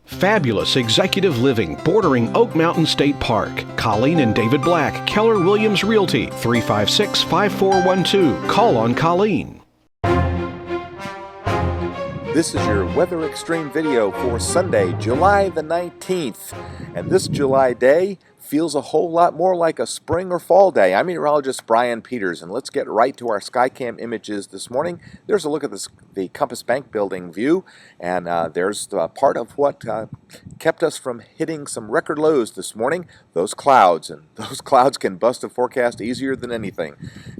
Fabulous executive living bordering Oak Mountain State Park. Colleen and David Black, Keller Williams Realty, 356-5412. Call on Colleen. This is your Weather Extreme video for Sunday, July the 19th. And this July day feels a whole lot more like a spring or fall day. I'm meteorologist Brian Peters, and let's get right to our Skycam images this morning. There's a look at the Compass Bank building view, and there's part of what kept us from hitting some record lows this morning, those clouds. And those clouds can bust a forecast easier than anything.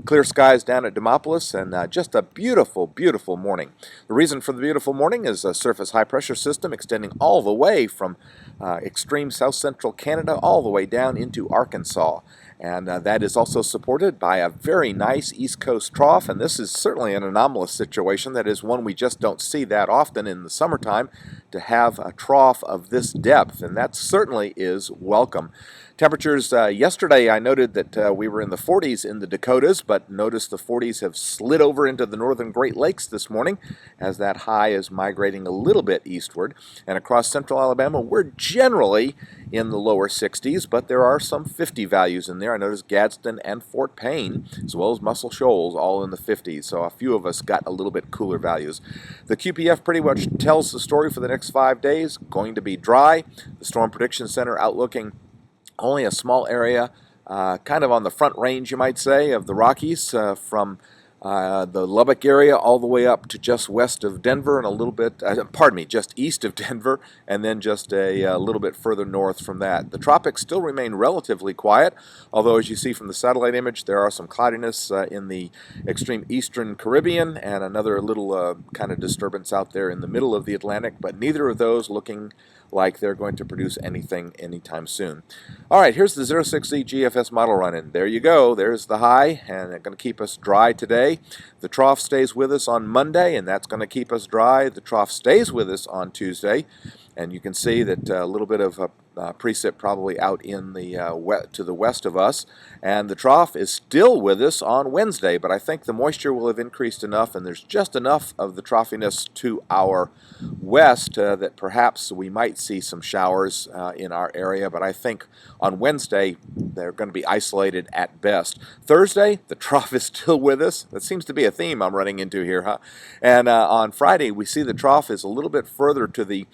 Clear skies down at Demopolis, and just a beautiful, beautiful morning. The reason for the beautiful morning is a surface high-pressure system extending all the way from extreme south-central Canada all the way down into Arkansas. And that is also supported by a very nice East Coast trough, and this is certainly an anomalous situation. That is one we just don't see that often in the summertime, to have a trough of this depth, and that certainly is welcome. Temperatures yesterday, I noted that we were in the 40s in the Dakotas, but notice the 40s have slid over into the northern Great Lakes this morning as that high is migrating a little bit eastward. And across central Alabama, we're generally in the lower 60s, but there are some 50 values in there. I noticed Gadsden and Fort Payne, as well as Muscle Shoals, all in the 50s, so a few of us got a little bit cooler values. The QPF pretty much tells the story for the next 5 days. Going to be dry. The Storm Prediction Center outlooking only a small area, kind of on the front range, you might say, of the Rockies, from the Lubbock area all the way up to just west of Denver and a little bit, just east of Denver, and then just a little bit further north from that. The tropics still remain relatively quiet, although as you see from the satellite image, there are some cloudiness in the extreme eastern Caribbean and another little kind of disturbance out there in the middle of the Atlantic, but neither of those looking like they're going to produce anything anytime soon. All right, here's the 06Z GFS model running. There you go. There's the high, and it's going to keep us dry today. The trough stays with us on Monday, and that's going to keep us dry. The trough stays with us on Tuesday, and you can see that a little bit of precip probably out in the to the west of us, and the trough is still with us on Wednesday, but I think the moisture will have increased enough, and there's just enough of the troughiness to our west that perhaps we might see some showers in our area, but I think on Wednesday they're going to be isolated at best. Thursday, the trough is still with us. That seems to be a theme I'm running into here, huh? And on Friday, we see the trough is a little bit further to the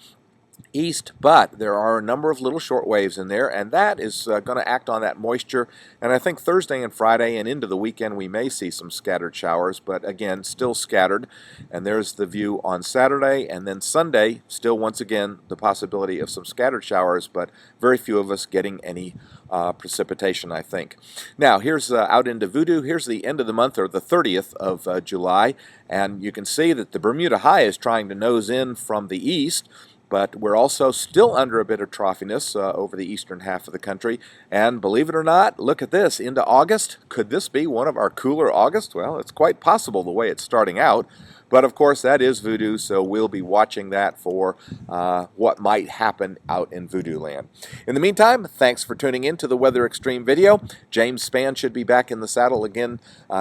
east, but there are a number of little short waves in there, and that is going to act on that moisture. And I think Thursday and Friday and into the weekend we may see some scattered showers, but again, still scattered. And there's the view on Saturday, and then Sunday, still once again the possibility of some scattered showers, but very few of us getting any precipitation, I think. Now, here's out into Voodoo. Here's the end of the month, or the 30th of July, and you can see that the Bermuda High is trying to nose in from the east, but we're also still under a bit of troughiness over the eastern half of the country. And believe it or not, look at this, into August. Could this be one of our cooler Augusts? Well, it's quite possible the way it's starting out. But of course, that is voodoo, so we'll be watching that for what might happen out in voodoo land. In the meantime, thanks for tuning in to the Weather Extreme video. James Spann should be back in the saddle again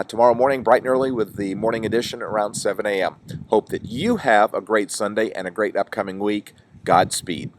tomorrow morning, bright and early, with the morning edition around 7 a.m. Hope that you have a great Sunday and a great upcoming week. Godspeed.